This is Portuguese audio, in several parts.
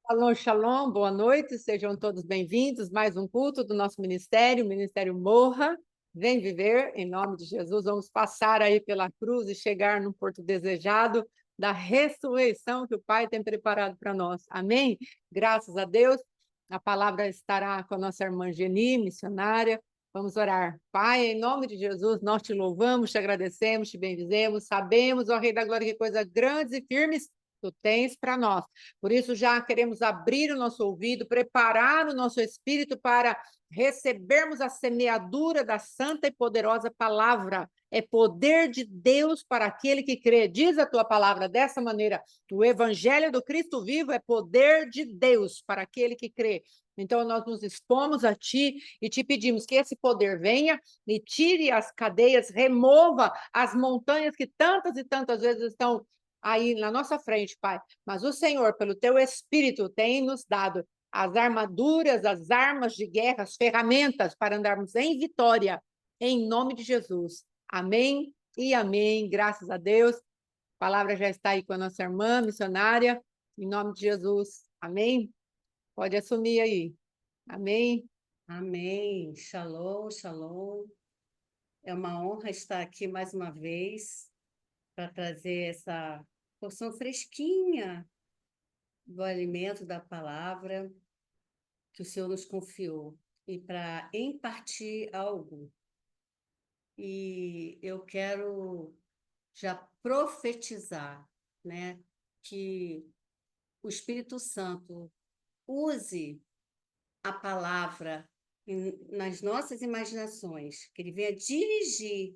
Shalom, shalom, boa noite, sejam todos bem-vindos. Mais um culto do nosso ministério, o Ministério Morra. Vem viver, em nome de Jesus. Vamos passar aí pela cruz e chegar no porto desejado da ressurreição que o Pai tem preparado para nós. Amém? Graças a Deus. A palavra estará com a nossa irmã Geni, missionária. Vamos orar. Pai, em nome de Jesus, nós te louvamos, te agradecemos, te bendizemos. Sabemos, ó Rei da Glória, que coisas grandes e firmes tu tens para nós. Por isso, já queremos abrir o nosso ouvido, preparar o nosso espírito para recebermos a semeadura da santa e poderosa palavra. É poder de Deus para aquele que crê. Diz a tua palavra dessa maneira: o evangelho do Cristo vivo é poder de Deus para aquele que crê. Então, nós nos expomos a ti e te pedimos que esse poder venha e tire as cadeias, remova as montanhas que tantas e tantas vezes estão aí na nossa frente, Pai. Mas o Senhor, pelo teu Espírito, tem nos dado as armaduras, as armas de guerra, as ferramentas para andarmos em vitória, em nome de Jesus. Amém e amém. Graças a Deus. A palavra já está aí com a nossa irmã missionária, em nome de Jesus. Amém? Pode assumir aí. Amém. Amém. Shalom, shalom. É uma honra estar aqui mais uma vez para trazer essa porção fresquinha do alimento da palavra que o Senhor nos confiou e para impartir algo. E eu quero já profetizar, né, que o Espírito Santo use a palavra nas nossas imaginações, que ele venha dirigir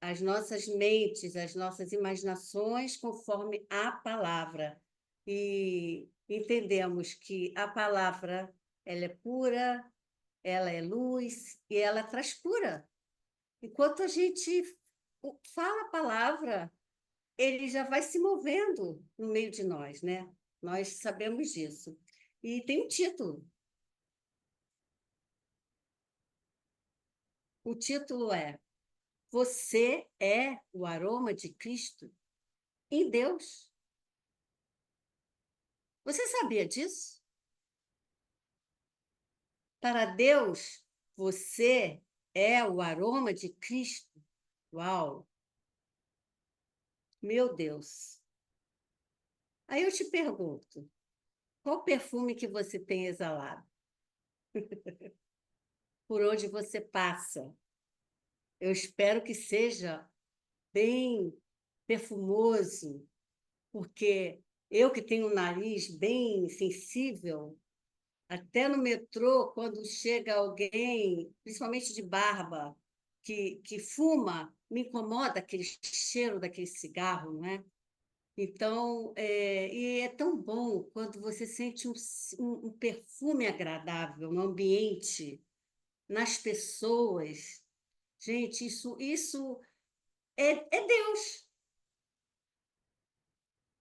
as nossas mentes, as nossas imaginações conforme a palavra. E entendemos que a palavra, ela é pura, ela é luz e ela traz cura. Enquanto a gente fala a palavra, ele já vai se movendo no meio de nós, né? Nós sabemos disso. E tem um título. O título é Você é o aroma de Cristo em Deus. Você sabia disso? Para Deus, você é o aroma de Cristo. Uau! Meu Deus! Aí eu te pergunto, qual perfume que você tem exalado? Por onde você passa? Eu espero que seja bem perfumoso, porque eu que tenho um nariz bem sensível, até no metrô, quando chega alguém, principalmente de barba, que fuma, me incomoda aquele cheiro daquele cigarro, não é? Então, e é tão bom quando você sente um perfume agradável no ambiente, nas pessoas. Gente, isso é Deus,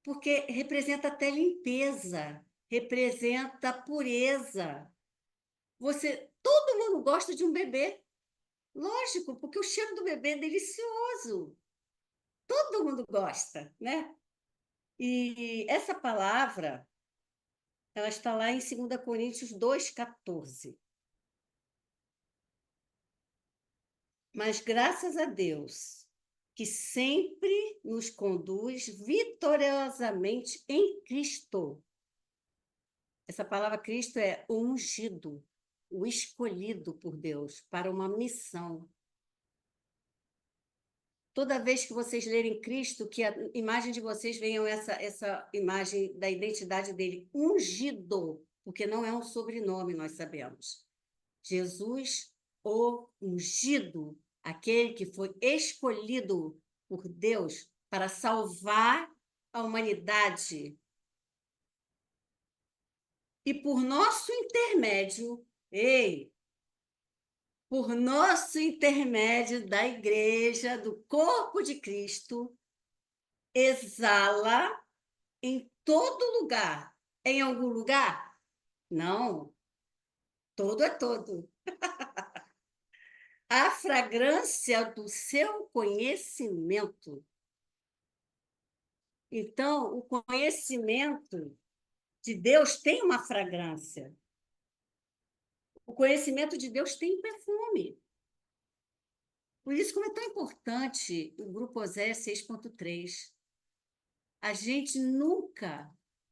porque representa até limpeza, representa pureza. Todo mundo gosta de um bebê. Lógico, porque o cheiro do bebê é delicioso. Todo mundo gosta, né? E essa palavra, ela está lá em 2 Coríntios 2,14. Mas graças a Deus, que sempre nos conduz vitoriosamente em Cristo. Essa palavra Cristo é o ungido, o escolhido por Deus para uma missão. Toda vez que vocês lerem Cristo, que a imagem de vocês venham essa imagem da identidade dele, ungido, porque não é um sobrenome, nós sabemos. Jesus, o ungido, aquele que foi escolhido por Deus para salvar a humanidade. E por nosso intermédio, por nosso intermédio da igreja, do corpo de Cristo, exala em todo lugar. Em algum lugar? Não, todo é todo. A fragrância do seu conhecimento. Então, o conhecimento de Deus tem uma fragrância. O conhecimento de Deus tem um perfume. Por isso, como é tão importante o Grupo Oséias 6.3. A gente nunca...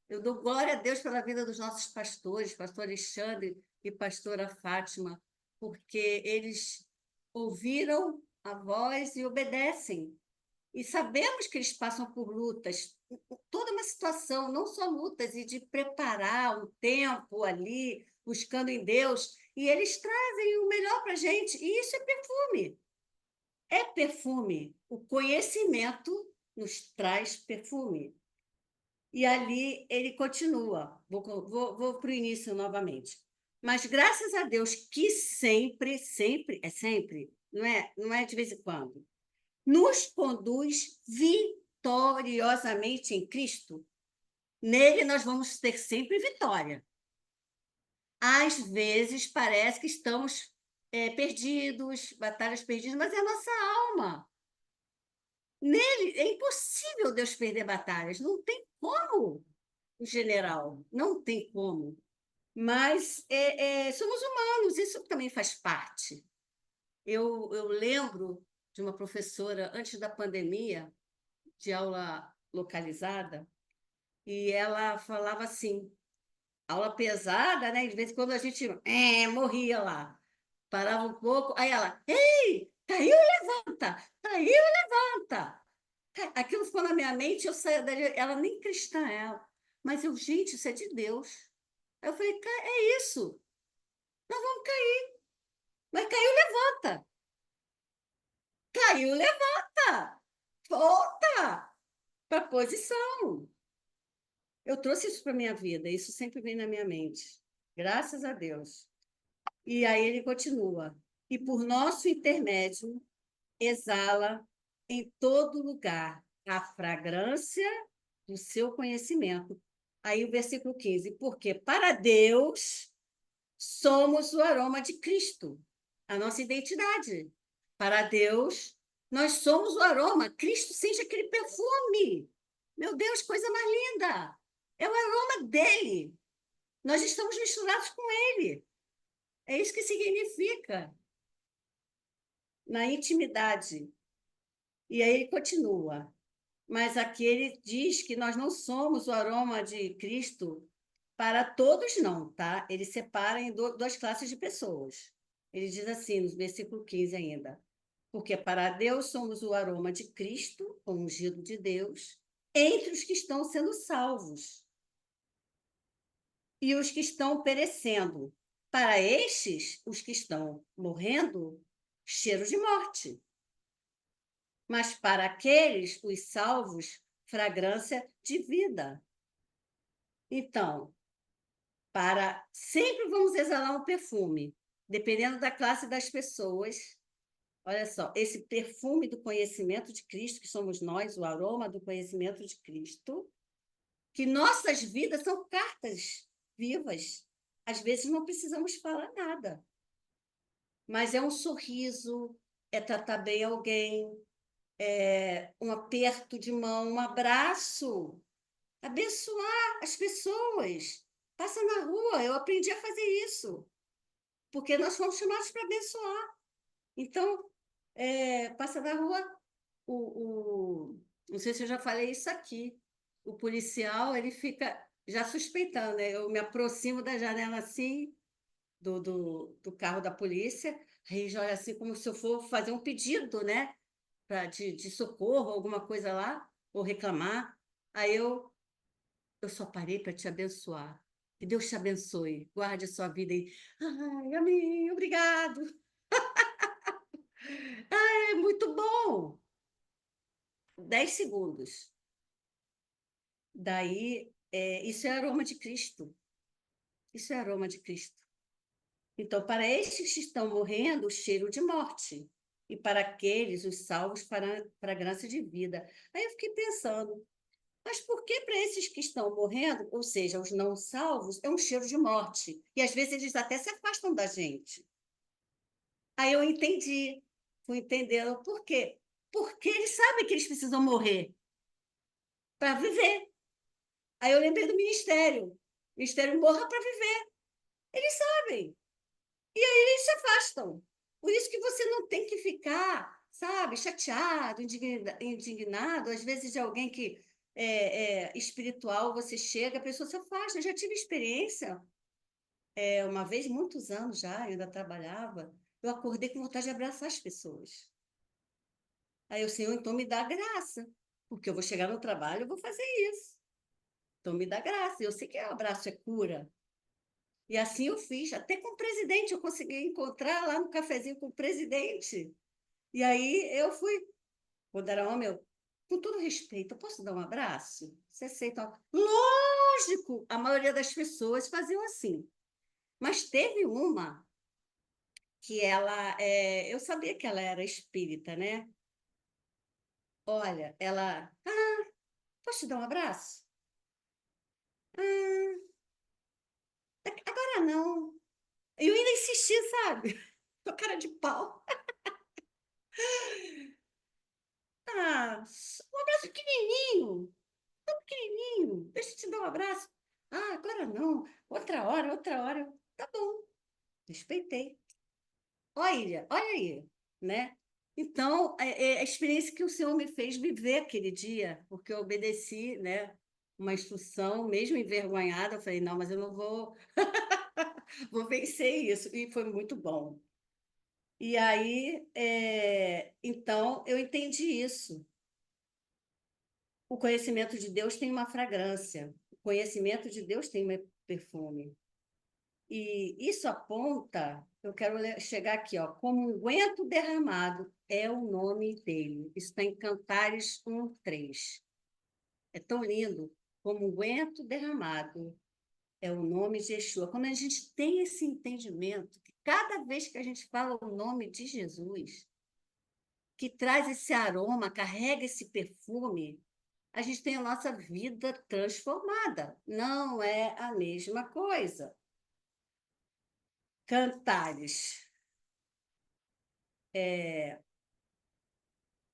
Eu dou glória a Deus pela vida dos nossos pastores, pastor Alexandre e pastora Fátima, porque eles ouviram a voz e obedecem. E sabemos que eles passam por lutas, toda uma situação, não só lutas, e de preparar um tempo ali, buscando em Deus, e eles trazem o melhor para a gente, e isso é perfume. É perfume. O conhecimento nos traz perfume. E ali ele continua. Vou para o início novamente. Mas graças a Deus que sempre, sempre, é sempre, não é de vez em quando, nos conduz vitoriosamente em Cristo. Nele nós vamos ter sempre vitória. Às vezes parece que estamos perdidos, batalhas perdidas, mas é a nossa alma. Nele é impossível Deus perder batalhas, não tem como, o general, não tem como. Mas somos humanos, isso também faz parte. Eu lembro de uma professora, antes da pandemia, de aula localizada, e ela falava assim, aula pesada, né? De vez em quando a gente morria lá. Parava um pouco, aí ela, ei, caiu, levanta, caiu, levanta. Aquilo ficou na minha mente, eu saí dali, ela nem cristã ela. Mas eu, gente, isso é de Deus. Aí eu falei, é isso, nós vamos cair. Mas caiu, levanta. Caiu, levanta. Volta para a posição. Eu trouxe isso para a minha vida, isso sempre vem na minha mente. Graças a Deus. E aí ele continua. E por nosso intermédio, exala em todo lugar a fragrância do seu conhecimento. Aí o versículo 15. Porque para Deus somos o aroma de Cristo, a nossa identidade. Para Deus, nós somos o aroma. Cristo sente aquele perfume. Meu Deus, coisa mais linda! É o aroma dele. Nós estamos misturados com ele. É isso que significa na intimidade. E aí ele continua. Mas aqui ele diz que nós não somos o aroma de Cristo para todos, não, tá? Ele separa em duas classes de pessoas. Ele diz assim, no versículo 15 ainda. Porque para Deus somos o aroma de Cristo, o ungido de Deus, entre os que estão sendo salvos e os que estão perecendo. Para estes, os que estão morrendo, cheiro de morte. Mas para aqueles, os salvos, fragrância de vida. Então, sempre vamos exalar um perfume, dependendo da classe das pessoas. Olha só, esse perfume do conhecimento de Cristo, que somos nós, o aroma do conhecimento de Cristo, que nossas vidas são cartas vivas. Às vezes não precisamos falar nada, mas é um sorriso, é tratar bem alguém, é um aperto de mão, um abraço, abençoar as pessoas. Passa na rua, eu aprendi a fazer isso, porque nós fomos chamados para abençoar. Então, passa na rua, não sei se eu já falei isso aqui, o policial, ele fica já suspeitando, né? Eu me aproximo da janela assim, do carro da polícia, aí já olha assim como se eu for fazer um pedido, né? De socorro, alguma coisa lá, ou reclamar. Aí eu só parei para te abençoar. Que Deus te abençoe, guarde a sua vida aí. Ai, amém, obrigado. É muito bom. 10 segundos. Daí, isso é aroma de Cristo. Isso é aroma de Cristo. Então, para estes que estão morrendo, o cheiro de morte. E para aqueles, os salvos, para a graça de vida. Aí eu fiquei pensando, mas por que para esses que estão morrendo, ou seja, os não salvos, é um cheiro de morte? E às vezes eles até se afastam da gente. Aí eu entendi, fui entendendo por quê. Porque eles sabem que eles precisam morrer para viver. Aí eu lembrei do ministério. Ministério Morra para Viver. Eles sabem. E aí eles se afastam. Por isso que você não tem que ficar, sabe, chateado, indignado, às vezes de alguém que é espiritual, você chega, a pessoa se afasta. Eu já tive experiência, uma vez, muitos anos já, eu ainda trabalhava, eu acordei com vontade de abraçar as pessoas. Aí o Senhor, então, me dá graça, porque eu vou chegar no trabalho, eu vou fazer isso. Então, me dá graça. Eu sei que o abraço é cura. E assim eu fiz, até com o presidente, eu consegui encontrar lá no cafezinho com o presidente. E aí eu fui, quando era homem, eu, com todo respeito, eu posso dar um abraço? Você aceita? Lógico, a maioria das pessoas faziam assim. Mas teve uma que ela, eu sabia que ela era espírita, né? Olha, ela, posso te dar um abraço? Ah, agora não. Eu ainda insisti, sabe? Com cara de pau. Ah, um abraço pequenininho, tão pequenininho. Deixa eu te dar um abraço. Ah, agora não. Outra hora, outra hora. Tá bom, respeitei. Olha aí, né? Então, é a experiência que o Senhor me fez viver aquele dia, porque eu obedeci, né, uma instrução, mesmo envergonhada, eu falei, não, mas eu não vou, vou vencer isso. E foi muito bom. E aí, então, eu entendi isso. O conhecimento de Deus tem uma fragrância, o conhecimento de Deus tem um perfume. E isso aponta, eu quero chegar aqui, ó, como unguento derramado é o nome dele. Isso está em Cantares 1:3. É tão lindo, como unguento derramado é o nome de Yeshua. Quando a gente tem esse entendimento, que cada vez que a gente fala o nome de Jesus, que traz esse aroma, carrega esse perfume, a gente tem a nossa vida transformada. Não é a mesma coisa. Cantares.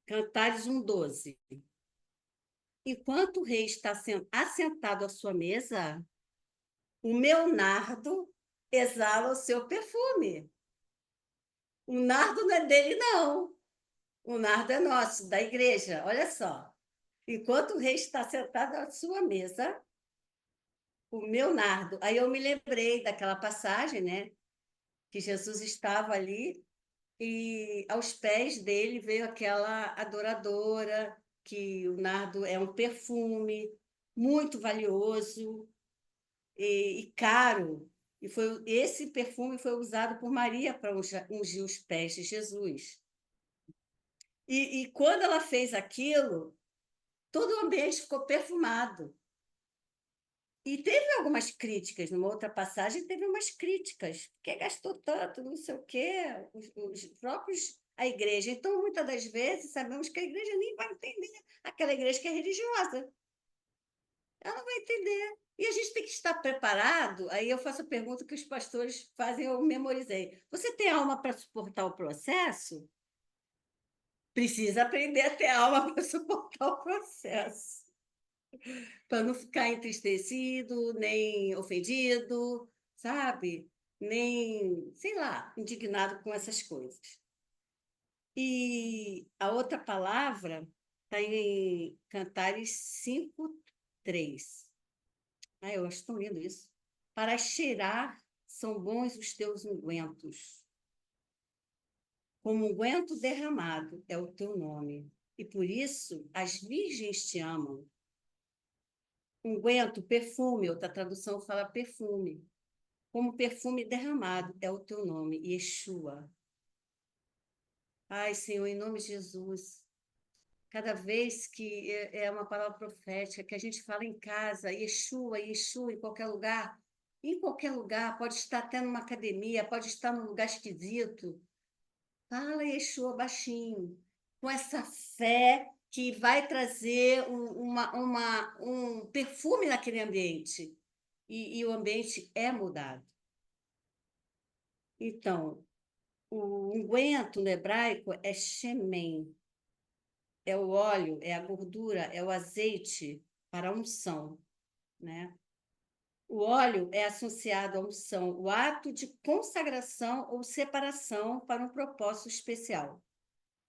Cantares 1:12. Enquanto o rei está assentado à sua mesa, o meu nardo exala o seu perfume. O nardo não é dele, não. O nardo é nosso, da igreja. Olha só. Enquanto o rei está sentado à sua mesa, o meu nardo. Aí eu me lembrei daquela passagem, né? Que Jesus estava ali e aos pés dele veio aquela adoradora, que o nardo é um perfume muito valioso e caro. E esse perfume foi usado por Maria para ungir os pés de Jesus. E quando ela fez aquilo, todo o ambiente ficou perfumado. E teve algumas críticas, numa outra passagem, teve umas críticas, porque gastou tanto, não sei o quê, os próprios, a igreja. Então, muitas das vezes, sabemos que a igreja nem vai entender, aquela igreja que é religiosa, ela não vai entender. E a gente tem que estar preparado. Aí eu faço a pergunta que os pastores fazem, eu memorizei. Você tem alma para suportar o processo? Precisa aprender a ter alma para suportar o processo, para não ficar entristecido, nem ofendido, sabe? Nem, sei lá, indignado com essas coisas. E a outra palavra está em Cantares 5:3. Ah, eu acho tão lindo isso. Para cheirar são bons os teus ungüentos. Como unguento derramado é o teu nome. E por isso as virgens te amam. Unguento, perfume, outra tradução fala perfume. Como perfume derramado é o teu nome, Yeshua. Ai, Senhor, em nome de Jesus, cada vez que é uma palavra profética, que a gente fala em casa, Yeshua, Yeshua, em qualquer lugar, pode estar até numa academia, pode estar num lugar esquisito, fala Yeshua baixinho, com essa fé que vai trazer um perfume naquele ambiente, e o ambiente é mudado. Então, o unguento no hebraico é shemen, é o óleo, é a gordura, é o azeite para a unção, né? O óleo é associado à unção, o ato de consagração ou separação para um propósito especial.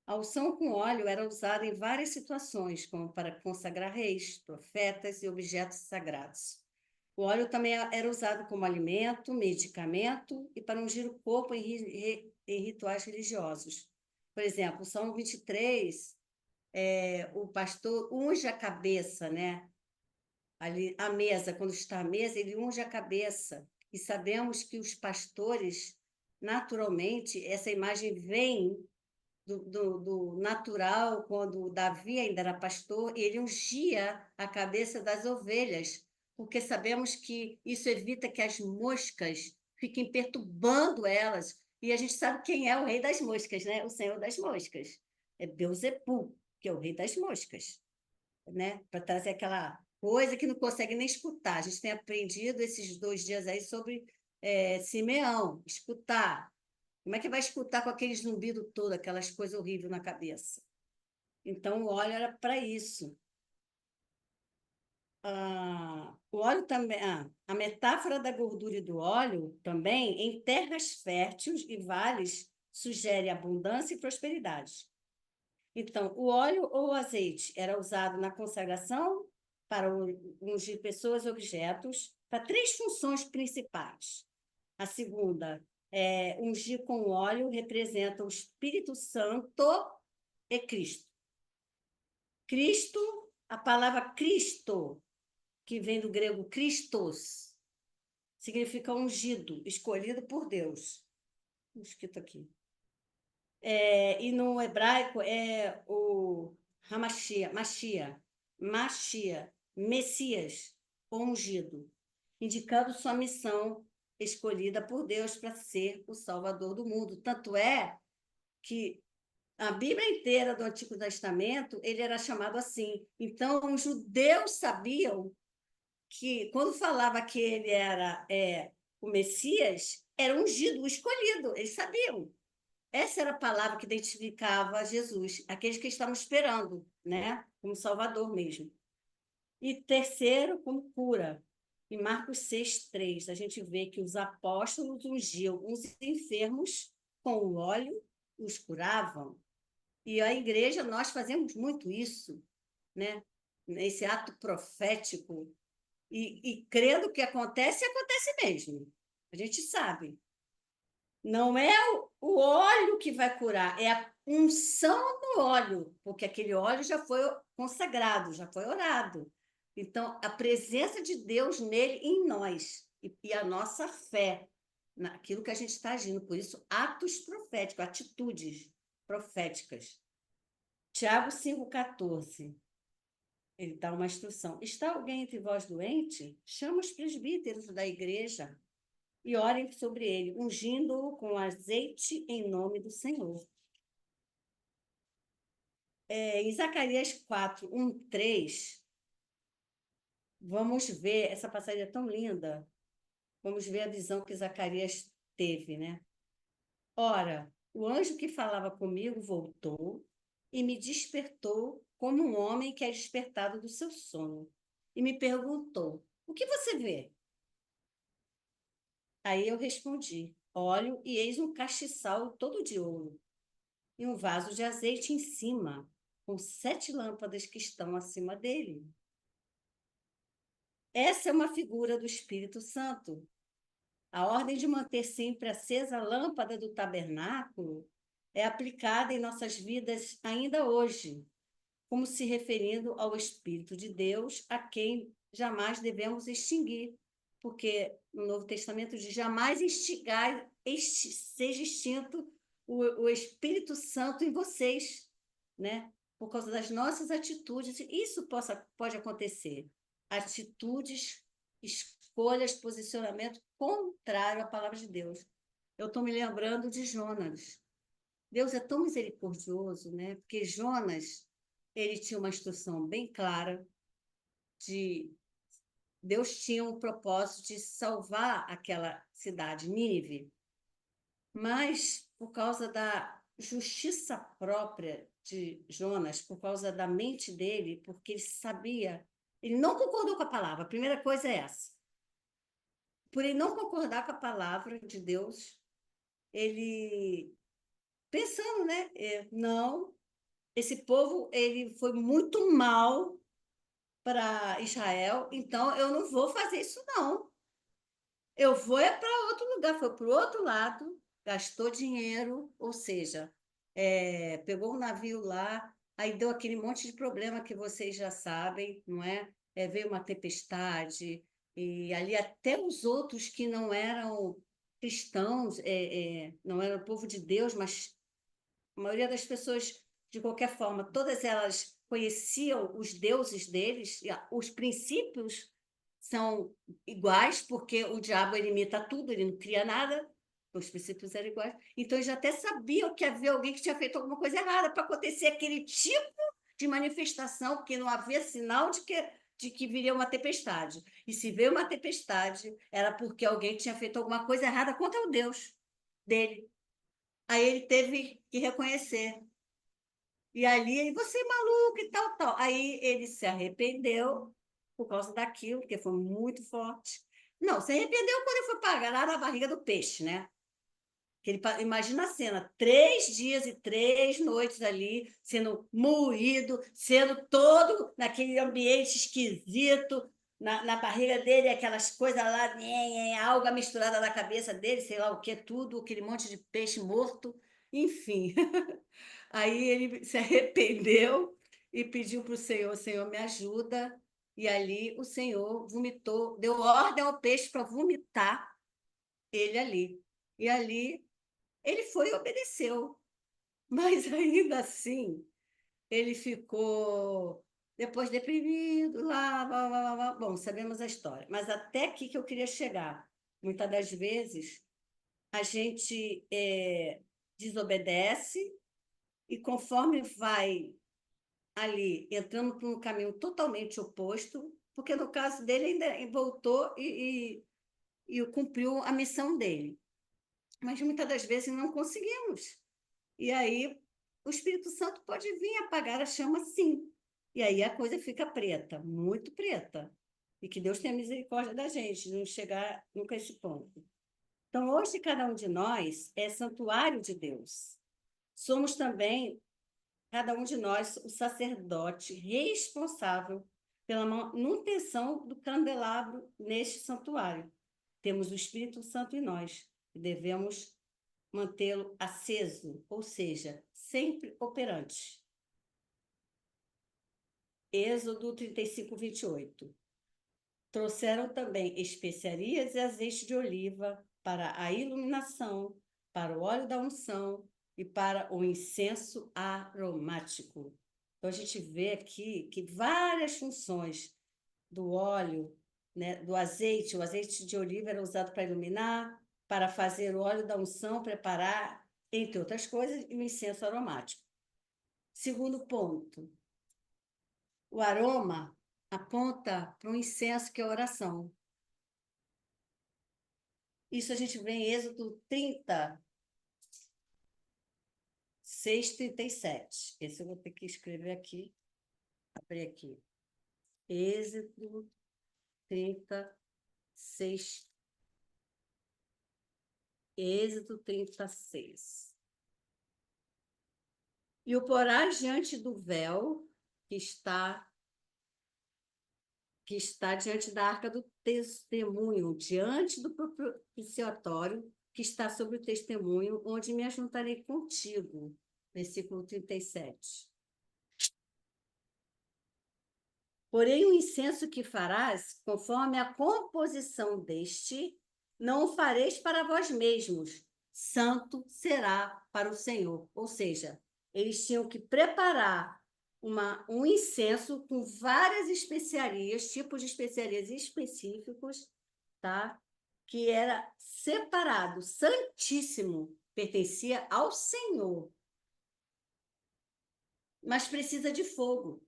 A unção com óleo era usada em várias situações, como para consagrar reis, profetas e objetos sagrados. O óleo também era usado como alimento, medicamento e para ungir o corpo em rituais religiosos. Por exemplo, o Salmo 23, o pastor unge a cabeça, né? Ali, a mesa, quando está à mesa, ele unge a cabeça. E sabemos que os pastores, naturalmente, essa imagem vem do natural, quando Davi ainda era pastor, ele ungia a cabeça das ovelhas, porque sabemos que isso evita que as moscas fiquem perturbando elas. E a gente sabe quem é o rei das moscas, né? O senhor das moscas. É Beelzebub, que é o rei das moscas, né? Para trazer aquela coisa que não consegue nem escutar. A gente tem aprendido esses 2 dias aí sobre Simeão, escutar. Como é que vai escutar com aquele zumbido todo, aquelas coisas horríveis na cabeça? Então, o óleo era para isso. O óleo também, a metáfora da gordura e do óleo também, em terras férteis e vales, sugere abundância e prosperidade. Então, o óleo ou o azeite era usado na consagração para ungir pessoas e objetos, para 3 funções principais. A segunda é ungir com óleo representa o Espírito Santo e Cristo. Cristo, a palavra Cristo, que vem do grego Christos, significa ungido, escolhido por Deus. Escrito aqui. E no hebraico é o Machia, Messias, ungido, indicando sua missão escolhida por Deus para ser o Salvador do mundo. Tanto é que a Bíblia inteira do Antigo Testamento, ele era chamado assim. Então, os judeus sabiam que, quando falava que ele era o Messias, era ungido, o escolhido, eles sabiam. Essa era a palavra que identificava Jesus, aqueles que estavam esperando, né? Como Salvador mesmo. E terceiro, como cura. Em Marcos 6:3, a gente vê que os apóstolos ungiam os enfermos com o óleo, os curavam. E a igreja, nós fazemos muito isso, né? Esse ato profético. E crendo que acontece, acontece mesmo. A gente sabe. Não é o óleo que vai curar, é a unção do óleo, porque aquele óleo já foi consagrado, já foi orado. Então, a presença de Deus nele em nós e a nossa fé naquilo que a gente está agindo. Por isso, atos proféticos, atitudes proféticas. Tiago 5,14. Ele dá uma instrução. Está alguém entre vós doente? Chama os presbíteros da igreja e orem sobre ele, ungindo-o com azeite em nome do Senhor. Em Zacarias 4:1-3, vamos ver, essa passagem é tão linda, vamos ver a visão que Zacarias teve, né? Ora, o anjo que falava comigo voltou e me despertou como um homem que é despertado do seu sono. E me perguntou, o que você vê? Aí eu respondi, olho e eis um castiçal todo de ouro e um vaso de azeite em cima, com 7 lâmpadas que estão acima dele. Essa é uma figura do Espírito Santo. A ordem de manter sempre acesa a lâmpada do tabernáculo é aplicada em nossas vidas ainda hoje, como se referindo ao Espírito de Deus, a quem jamais devemos extinguir, porque no Novo Testamento diz, jamais seja extinto o Espírito Santo em vocês, né? Por causa das nossas atitudes, isso pode acontecer. Atitudes, escolhas, posicionamento contrário à palavra de Deus. Eu estou me lembrando de Jonas. Deus é tão misericordioso, né? Porque Jonas, ele tinha uma instrução bem clara de Deus tinha um propósito de salvar aquela cidade, Nínive, mas por causa da justiça própria de Jonas, por causa da mente dele, porque ele sabia, ele não concordou com a palavra, a primeira coisa é essa. por ele não concordar com a palavra de Deus, ele pensando, né? Não, esse povo ele foi muito mal para Israel, então eu não vou fazer isso, não. Eu vou é para outro lugar. Foi para o outro lado, gastou dinheiro, ou seja, pegou um navio lá, aí deu aquele monte de problema que vocês já sabem, não é? Veio uma tempestade, e ali até os outros que não eram cristãos, não eram povo de Deus, mas a maioria das pessoas, de qualquer forma, todas elas conheciam os deuses deles, e os princípios são iguais, porque o diabo ele imita tudo, ele não cria nada, os princípios eram iguais. Então, eles já até sabiam que havia alguém que tinha feito alguma coisa errada para acontecer aquele tipo de manifestação, porque não havia sinal de que viria uma tempestade. E se veio uma tempestade, era porque alguém tinha feito alguma coisa errada contra o Deus dele. Aí ele teve que reconhecer. E ali, você é maluco e tal, tal. Aí ele se arrependeu por causa daquilo, porque foi muito forte. Não, se arrependeu quando ele foi pagar lá na barriga do peixe, né? Imagina a cena, 3 dias e 3 noites ali, sendo moído, sendo todo naquele ambiente esquisito, na barriga dele, aquelas coisas lá, alga misturada na cabeça dele, sei lá o que, tudo, aquele monte de peixe morto, enfim. Aí ele se arrependeu e pediu para o Senhor: Senhor, me ajuda. E ali o Senhor vomitou, deu ordem ao peixe para vomitar ele ali. E ali ele foi e obedeceu. Mas ainda assim, ele ficou depois deprimido, lá. Bom, sabemos a história. Mas até aqui que eu queria chegar. Muitas das vezes, a gente desobedece e conforme vai ali entrando por um caminho totalmente oposto, porque no caso dele ainda voltou e cumpriu a missão dele. Mas muitas das vezes não conseguimos. E aí o Espírito Santo pode vir apagar a chama, sim. E aí a coisa fica preta, muito preta. E que Deus tenha misericórdia da gente, não chegar nunca a esse ponto. Então, hoje, cada um de nós é santuário de Deus. Somos também, cada um de nós, o sacerdote responsável pela manutenção do candelabro neste santuário. Temos o Espírito Santo em nós e devemos mantê-lo aceso, ou seja, sempre operante. Êxodo 35, 28. Trouxeram também especiarias e azeite de oliva para a iluminação, para o óleo da unção e para o incenso aromático. Então, a gente vê aqui que várias funções do óleo, né, do azeite, o azeite de oliva era usado para iluminar, para fazer o óleo da unção, preparar, entre outras coisas, e o incenso aromático. Segundo ponto, o aroma aponta para um incenso que é a oração. Isso a gente vê em Êxodo 30, 6, 37. Esse eu vou ter que escrever aqui, abrir aqui. Êxodo 36. Êxodo 36. E o porás diante do véu que está diante da arca do testemunho, diante do propiciatório que está sobre o testemunho, onde me ajuntarei contigo. Versículo 37. Porém, o incenso que farás, conforme a composição deste, não o fareis para vós mesmos, santo será para o Senhor. Ou seja, eles tinham que preparar um incenso com várias especiarias, tipos de especiarias específicos, tá? Que era separado, santíssimo, pertencia ao Senhor. Mas precisa de fogo,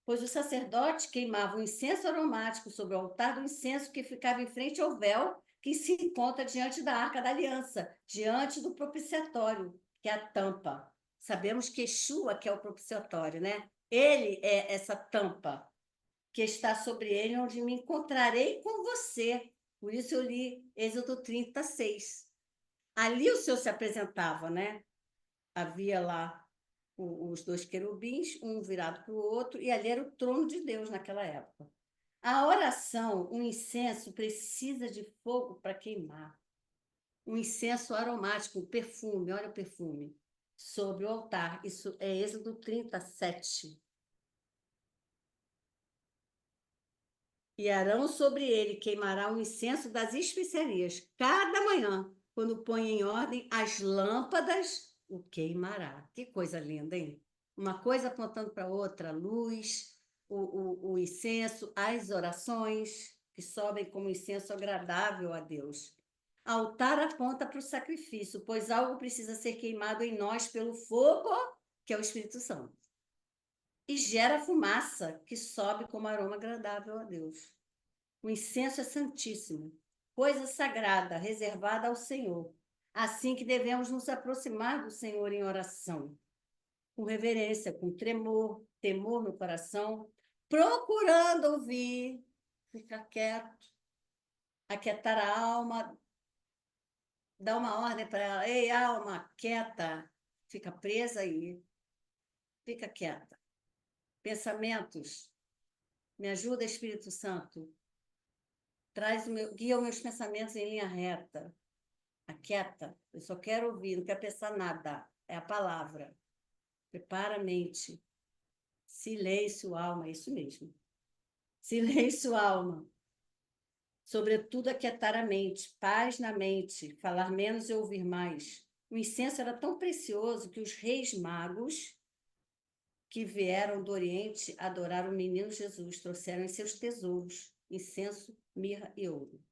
pois o sacerdote queimava um incenso aromático sobre o altar do incenso que ficava em frente ao véu que se encontra diante da Arca da Aliança, diante do propiciatório, que é a tampa. Sabemos que Yeshua, que é o propiciatório, né? Ele é essa tampa que está sobre ele, onde me encontrarei com você. Por isso eu li Êxodo 36. Ali o Senhor se apresentava, né? Havia lá os dois querubins, um virado para o outro, e ali era o trono de Deus naquela época. A oração, o incenso, precisa de fogo para queimar. Um incenso aromático, um perfume, olha o perfume, sobre o altar. Isso é Êxodo 37. E Arão sobre ele queimará o incenso das especiarias. Cada manhã, quando põe em ordem as lâmpadas, o queimará. Que coisa linda, hein? Uma coisa apontando para outra, a luz, o incenso, as orações que sobem como incenso agradável a Deus. Altar aponta para o sacrifício, pois algo precisa ser queimado em nós pelo fogo, que é o Espírito Santo. E gera fumaça, que sobe como aroma agradável a Deus. O incenso é santíssimo, coisa sagrada, reservada ao Senhor. Assim que devemos nos aproximar do Senhor em oração, com reverência, com tremor, temor no coração, procurando ouvir, ficar quieto, aquietar a alma, dar uma ordem para ela: ei, alma, quieta, fica presa aí, fica quieta. Pensamentos, me ajuda, Espírito Santo, guia os meus pensamentos em linha reta. Aquieta, eu só quero ouvir, não quero pensar nada. É a palavra. Prepara a mente. Silêncio, alma, é isso mesmo. Silêncio, alma. Sobretudo, aquietar a mente, paz na mente, falar menos e ouvir mais. O incenso era tão precioso que os reis magos que vieram do Oriente adorar o menino Jesus trouxeram em seus tesouros incenso, mirra e ouro.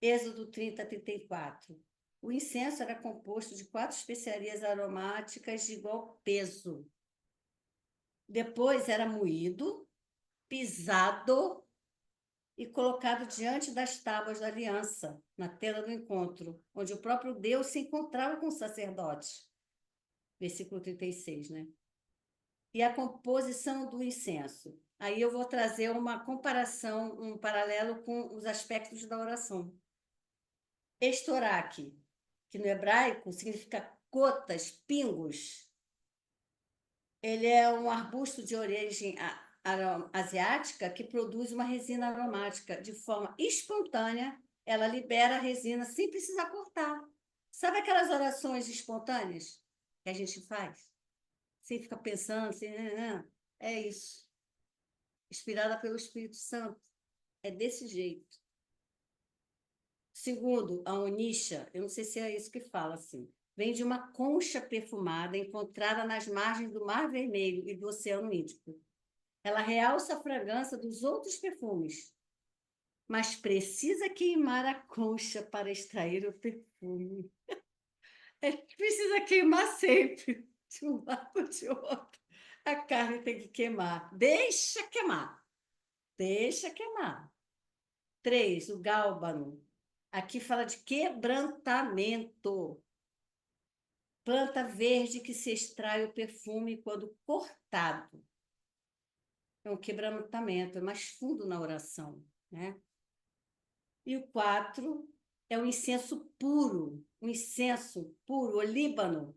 Êxodo 30, 34. O incenso era composto de 4 especiarias aromáticas de igual peso. Depois era moído, pisado e colocado diante das tábuas da aliança, na tenda do encontro, onde o próprio Deus se encontrava com o sacerdote. Versículo 36, né? E a composição do incenso. Aí eu vou trazer uma comparação, um paralelo com os aspectos da oração. Estoraque, que no hebraico significa gotas, pingos. Ele é um arbusto de origem asiática que produz uma resina aromática. De forma espontânea, ela libera a resina sem precisar cortar. Sabe aquelas orações espontâneas que a gente faz? Sem ficar pensando, assim, é isso. Inspirada pelo Espírito Santo. É desse jeito. Segundo, a onisha, eu não sei se é isso que fala assim, vem de uma concha perfumada encontrada nas margens do Mar Vermelho e do Oceano Índico. Ela realça a fragrância dos outros perfumes, mas precisa queimar a concha para extrair o perfume. Precisa queimar sempre, de um lado de outro. A carne tem que queimar. Deixa queimar. Deixa queimar. 3, o gálbano. Aqui fala de quebrantamento. Planta verde que se extrai o perfume quando cortado. É um quebrantamento, é mais fundo na oração, né? E o 4 é o incenso puro, o olíbano,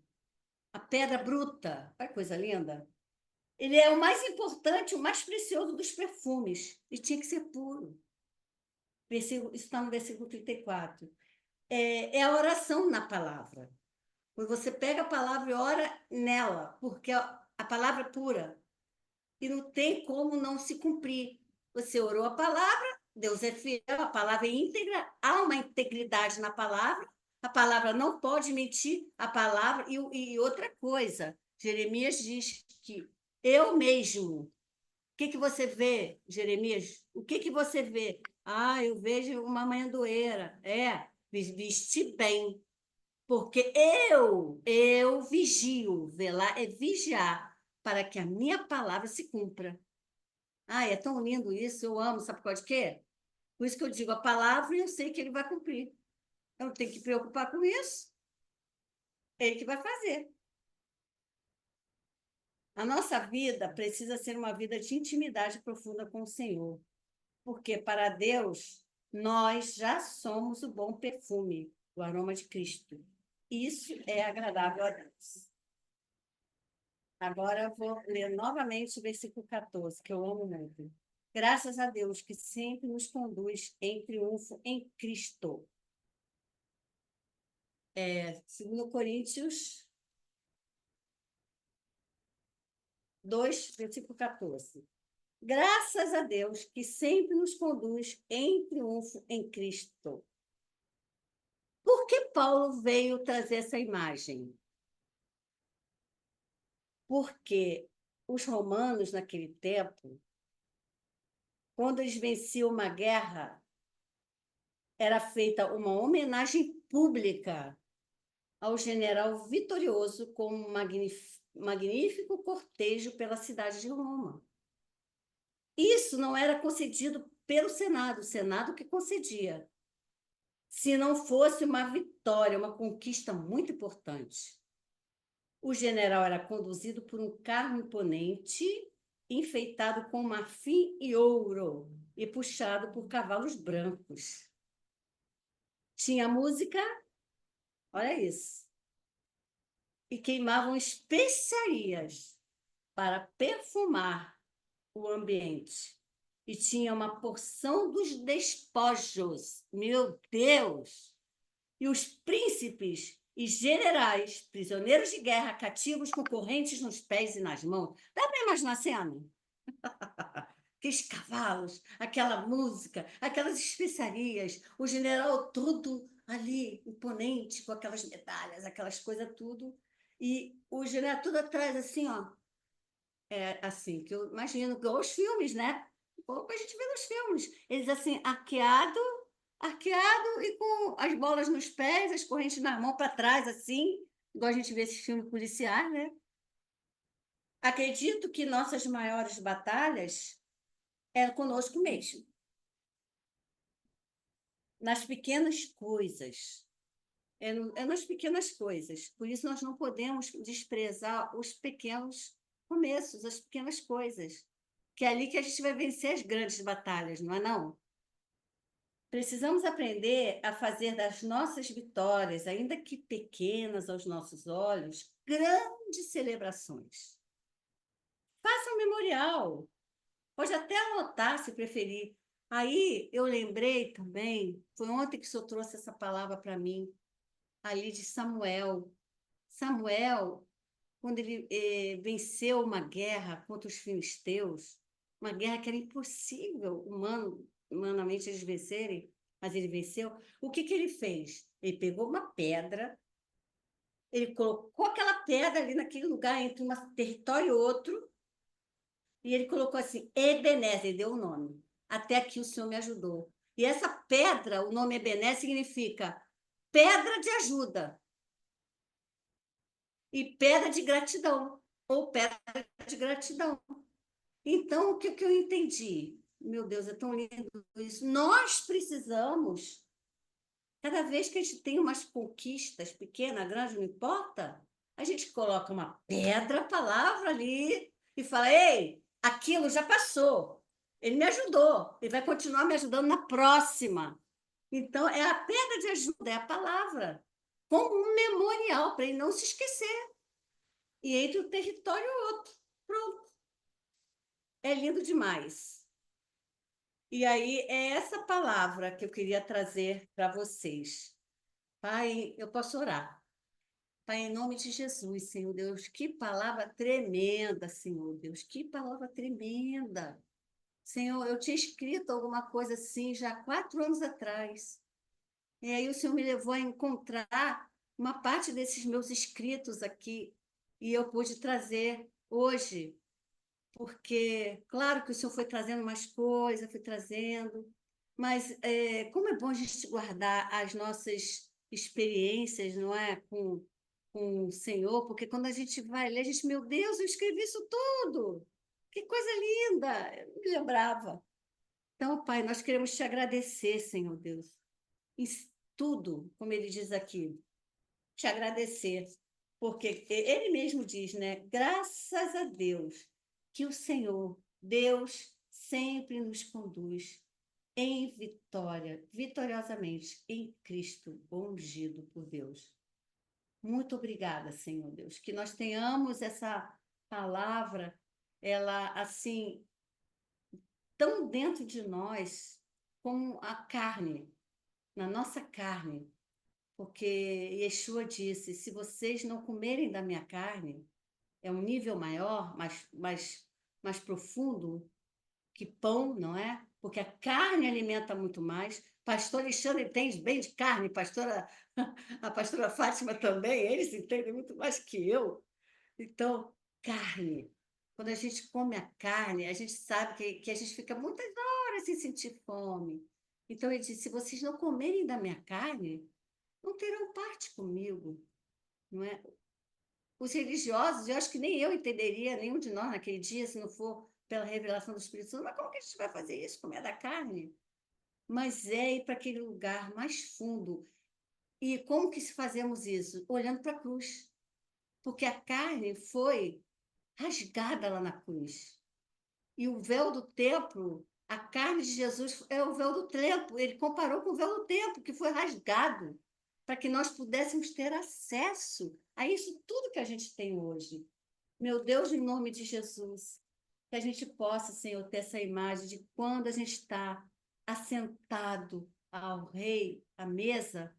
a pedra bruta. Olha que coisa linda. Ele é o mais importante, o mais precioso dos perfumes, e tinha que ser puro. Isso está no versículo 34. É a oração na palavra. Quando você pega a palavra e ora nela, porque a palavra é pura. E não tem como não se cumprir. Você orou a palavra, Deus é fiel, a palavra é íntegra, há uma integridade na palavra, a palavra não pode mentir, a palavra. E outra coisa, Jeremias diz que eu mesmo. O que você vê, Jeremias? O que você vê? Ah, eu vejo uma mandoeira. Vestir bem. Porque eu vigio, velar é vigiar, para que a minha palavra se cumpra. Ah, é tão lindo isso, eu amo, sabe por causa de quê? Por isso que eu digo a palavra e eu sei que ele vai cumprir. Eu não tenho que me preocupar com isso, é ele que vai fazer. A nossa vida precisa ser uma vida de intimidade profunda com o Senhor, porque para Deus nós já somos o bom perfume, o aroma de Cristo. Isso é agradável a Deus. Agora eu vou ler novamente o versículo 14, que eu amo muito. Graças a Deus que sempre nos conduz em triunfo em Cristo. 2 Coríntios 2, versículo 14. Graças a Deus que sempre nos conduz em triunfo em Cristo. Por que Paulo veio trazer essa imagem? Porque os romanos, naquele tempo, quando eles venciam uma guerra, era feita uma homenagem pública ao general vitorioso com um magnífico cortejo pela cidade de Roma. Isso não era concedido pelo Senado, o Senado que concedia. Se não fosse uma vitória, uma conquista muito importante. O general era conduzido por um carro imponente, enfeitado com marfim e ouro, e puxado por cavalos brancos. Tinha música, olha isso, e queimavam especiarias para perfumar o ambiente. E tinha uma porção dos despojos, meu Deus! E os príncipes e generais, prisioneiros de guerra, cativos com correntes nos pés e nas mãos. Dá para imaginar a cena? Aqueles cavalos, aquela música, aquelas especiarias, o general todo ali, imponente, com aquelas medalhas, aquelas coisas tudo. E o general tudo atrás, assim, ó. É assim, que eu imagino, igual os filmes, né? Como a gente vê nos filmes. Eles assim, arqueado e com as bolas nos pés, as correntes na mão para trás, assim, igual a gente vê esses filmes policiais, né? Acredito que nossas maiores batalhas é conosco mesmo, nas pequenas coisas. É nas pequenas coisas. Por isso, nós não podemos desprezar os pequenos começos, as pequenas coisas. Que é ali que a gente vai vencer as grandes batalhas, não é não? Precisamos aprender a fazer das nossas vitórias, ainda que pequenas aos nossos olhos, grandes celebrações. Faça um memorial. Pode até anotar, se preferir. Aí eu lembrei também, foi ontem que o senhor trouxe essa palavra para mim, ali de Samuel. Samuel, quando ele venceu uma guerra contra os filisteus, uma guerra que era impossível humanamente eles vencerem, mas ele venceu. O que ele fez? Ele pegou uma pedra, ele colocou aquela pedra ali naquele lugar entre um território e outro, e ele colocou assim, Ebenezer, deu o nome. Até aqui o Senhor me ajudou. E essa pedra, o nome Ebenezer, significa pedra de ajuda e pedra de gratidão, ou pedra de gratidão. Então, o que eu entendi? Meu Deus, é tão lindo isso. Nós precisamos, cada vez que a gente tem umas conquistas, pequena, grande, não importa, a gente coloca uma pedra, palavra ali, e fala: ei, aquilo já passou. Ele me ajudou, ele vai continuar me ajudando na próxima. Então, é a pedra de ajuda, é a palavra, como um memorial, para ele não se esquecer. E entre um território e outro. Pronto. É lindo demais. E aí, é essa palavra que eu queria trazer para vocês. Pai, eu posso orar. Pai, em nome de Jesus, Senhor Deus, que palavra tremenda, Senhor Deus, que palavra tremenda. Senhor, eu tinha escrito alguma coisa assim já há 4 anos atrás. E aí o Senhor me levou a encontrar uma parte desses meus escritos aqui. E eu pude trazer hoje porque, claro que o senhor foi trazendo mais coisas, foi trazendo, mas como é bom a gente guardar as nossas experiências, não é, com o Senhor, porque quando a gente vai ler, a gente, meu Deus, eu escrevi isso tudo, que coisa linda, eu não me lembrava. Então, Pai, nós queremos te agradecer, Senhor Deus, em tudo, como ele diz aqui, te agradecer, porque ele mesmo diz, né? Graças a Deus que o Senhor, Deus, sempre nos conduz em vitória, vitoriosamente, em Cristo, ungido por Deus. Muito obrigada, Senhor Deus, que nós tenhamos essa palavra, ela assim, tão dentro de nós, como a carne, na nossa carne, porque Yeshua disse: se vocês não comerem da minha carne, é um nível maior, mais profundo que pão, não é? Porque a carne alimenta muito mais. Pastor Alexandre entende bem de carne, a pastora Fátima também, eles entendem muito mais que eu. Então, carne. Quando a gente come a carne, a gente sabe que a gente fica muitas horas sem sentir fome. Então, ele disse: se vocês não comerem da minha carne, não terão parte comigo, não é? Os religiosos, eu acho que nem eu entenderia, nenhum de nós naquele dia, se não for pela revelação do Espírito Santo, mas como que a gente vai fazer isso? Comer da carne? Mas é ir para aquele lugar mais fundo. E como que fazemos isso? Olhando para a cruz. Porque a carne foi rasgada lá na cruz. E o véu do templo, a carne de Jesus é o véu do templo. Ele comparou com o véu do templo, que foi rasgado, para que nós pudéssemos ter acesso a isso tudo que a gente tem hoje. Meu Deus, em nome de Jesus, que a gente possa, Senhor, ter essa imagem de quando a gente está assentado ao rei, à mesa,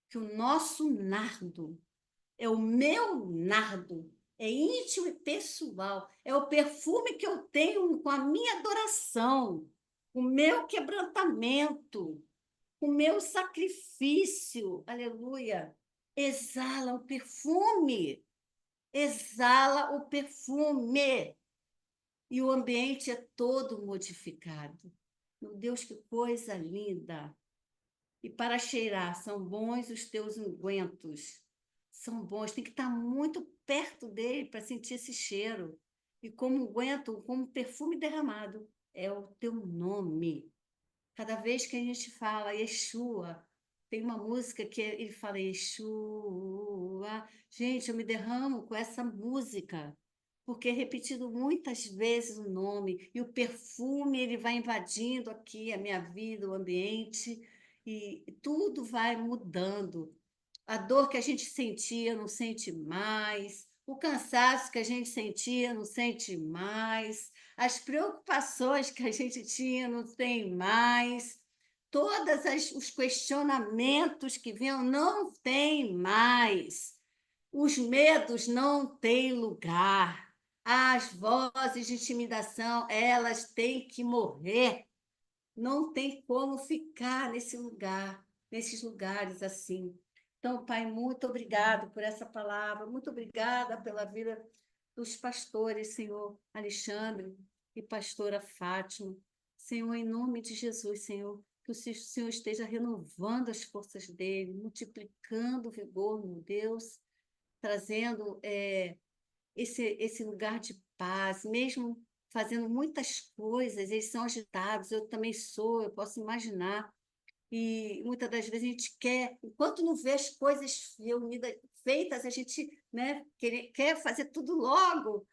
que o nosso nardo é o meu nardo, é íntimo e pessoal, é o perfume que eu tenho com a minha adoração, o meu quebrantamento, o meu sacrifício, aleluia, exala o perfume, exala o perfume, e o ambiente é todo modificado. Meu Deus, que coisa linda! E para cheirar, são bons os teus ungüentos. São bons, tem que estar muito perto dele para sentir esse cheiro. E como unguento, como perfume derramado, é o teu nome. Cada vez que a gente fala Yeshua, tem uma música que ele fala Yeshua. Gente, eu me derramo com essa música, porque é repetido muitas vezes o nome, e o perfume ele vai invadindo aqui a minha vida, o ambiente, e tudo vai mudando. A dor que a gente sentia não sente mais, o cansaço que a gente sentia não sente mais, as preocupações que a gente tinha não tem mais, os questionamentos que vinham não tem mais, os medos não têm lugar, as vozes de intimidação, elas têm que morrer, não tem como ficar nesse lugar, nesses lugares assim. Então, Pai, muito obrigado por essa palavra, muito obrigada pela vida dos pastores, Senhor Alexandre e pastora Fátima. Senhor, em nome de Jesus, Senhor, que o Senhor esteja renovando as forças dele, multiplicando o vigor, meu Deus, trazendo esse lugar de paz, mesmo fazendo muitas coisas, eles são agitados, eu também sou, eu posso imaginar, e muitas das vezes a gente quer, enquanto não vê as coisas reunidas, feitas, a gente, né, quer fazer tudo logo.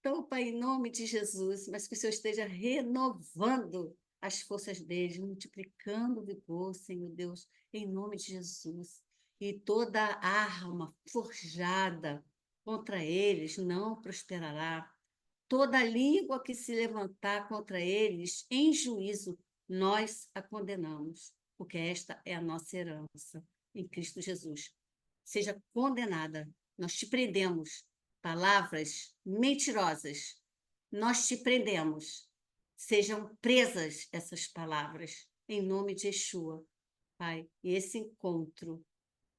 Então, Pai, em nome de Jesus, mas que o Senhor esteja renovando as forças deles, multiplicando o vigor, Senhor Deus, em nome de Jesus. E toda arma forjada contra eles não prosperará. Toda língua que se levantar contra eles em juízo, nós a condenamos, porque esta é a nossa herança em Cristo Jesus. Seja condenada, nós te prendemos. Palavras mentirosas, nós te prendemos. Sejam presas essas palavras, em nome de Yeshua, Pai. E esse encontro,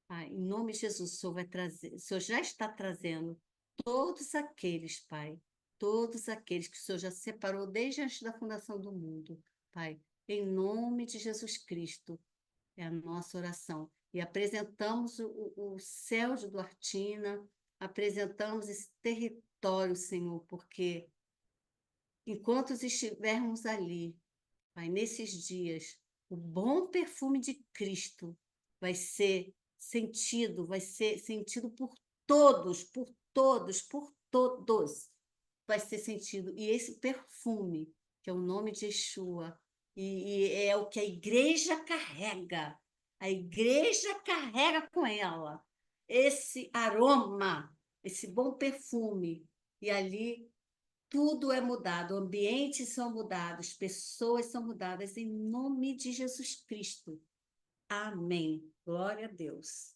Pai, em nome de Jesus, o Senhor vai trazer, o Senhor já está trazendo todos aqueles, Pai, todos aqueles que o Senhor já separou desde antes da fundação do mundo, Pai, em nome de Jesus Cristo, é a nossa oração. E apresentamos o céu de Duartina, apresentamos esse território, Senhor, porque enquanto estivermos ali, Pai, nesses dias, o bom perfume de Cristo vai ser sentido por todos, por todos, por todos. Vai ser sentido. E esse perfume, que é o nome de Yeshua, E é o que a igreja carrega. A igreja carrega com ela esse aroma, esse bom perfume. E ali tudo é mudado, ambientes são mudados, pessoas são mudadas em nome de Jesus Cristo. Amém. Glória a Deus.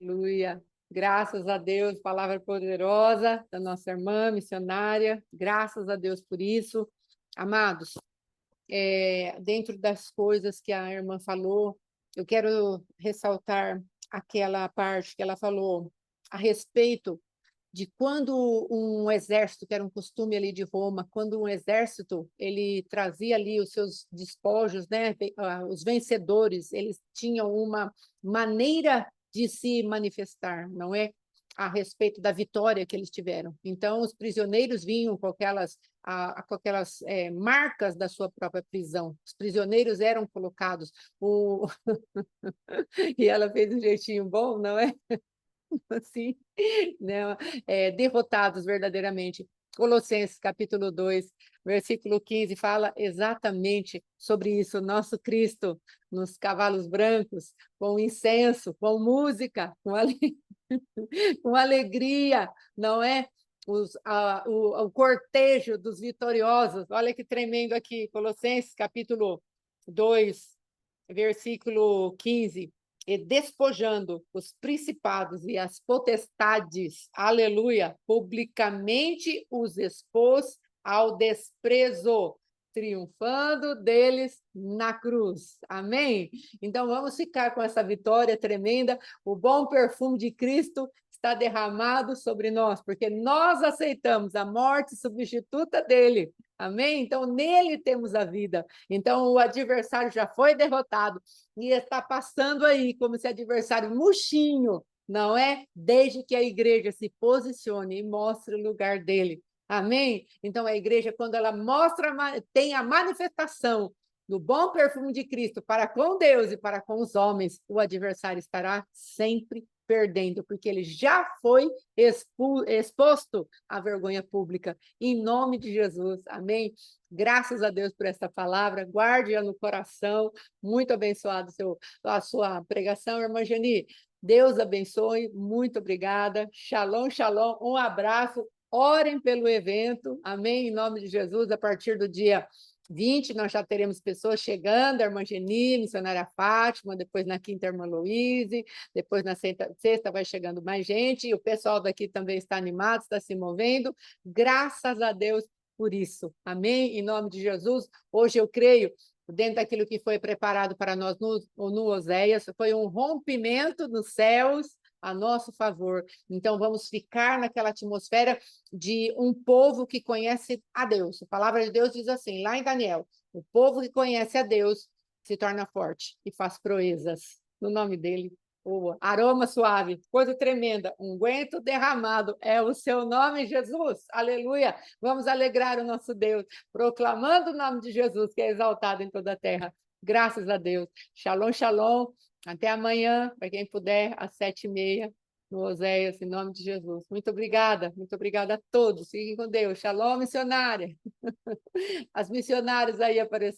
Aleluia. Graças a Deus, palavra poderosa da nossa irmã missionária. Graças a Deus por isso. Amados, dentro das coisas que a irmã falou, eu quero ressaltar aquela parte que ela falou a respeito de quando um exército, que era um costume ali de Roma, quando um exército ele trazia ali os seus despojos, né, os vencedores, eles tinham uma maneira de se manifestar, não é? A respeito da vitória que eles tiveram. Então, os prisioneiros vinham com aquelas marcas da sua própria prisão. Os prisioneiros eram colocados. E ela fez um jeitinho bom, não é? Assim, né? Derrotados verdadeiramente. Colossenses, capítulo 2, versículo 15, fala exatamente sobre isso. Nosso Cristo, nos cavalos brancos, com incenso, com música, com alegria, não é? O cortejo dos vitoriosos. Olha que tremendo aqui, Colossenses, capítulo 2, versículo 15, e despojando os principados e as potestades, aleluia, publicamente os expôs ao desprezo, triunfando deles na cruz. Amém? Então vamos ficar com essa vitória tremenda, o bom perfume de Cristo está derramado sobre nós, porque nós aceitamos a morte substituta dele. Amém? Então, nele temos a vida. Então, o adversário já foi derrotado e está passando aí como esse adversário murchinho, não é? Desde que a igreja se posicione e mostre o lugar dele. Amém? Então, a igreja, quando ela mostra, tem a manifestação do bom perfume de Cristo para com Deus e para com os homens, o adversário estará sempre perdendo, porque ele já foi exposto à vergonha pública. Em nome de Jesus, amém? Graças a Deus por essa palavra, guarde-a no coração. Muito abençoado a sua pregação, irmã Geni. Deus abençoe, muito obrigada. Shalom, shalom, um abraço. Orem pelo evento, amém? Em nome de Jesus, a partir do dia 20, nós já teremos pessoas chegando, a irmã Geni, missionária Fátima, depois na quinta, a irmã Louise, depois na sexta vai chegando mais gente, e o pessoal daqui também está animado, está se movendo, graças a Deus por isso, amém? Em nome de Jesus, hoje eu creio, dentro daquilo que foi preparado para nós no Oséias, foi um rompimento nos céus a nosso favor. Então, vamos ficar naquela atmosfera de um povo que conhece a Deus. A palavra de Deus diz assim, lá em Daniel, o povo que conhece a Deus se torna forte e faz proezas. No nome dele, o aroma suave, coisa tremenda, unguento derramado, é o seu nome, Jesus. Aleluia! Vamos alegrar o nosso Deus, proclamando o nome de Jesus, que é exaltado em toda a terra. Graças a Deus. Shalom, shalom. Até amanhã, para quem puder, às 7h30, no Oséias, em nome de Jesus. Muito obrigada a todos. Fiquem com Deus. Shalom, missionária. As missionárias aí aparecendo.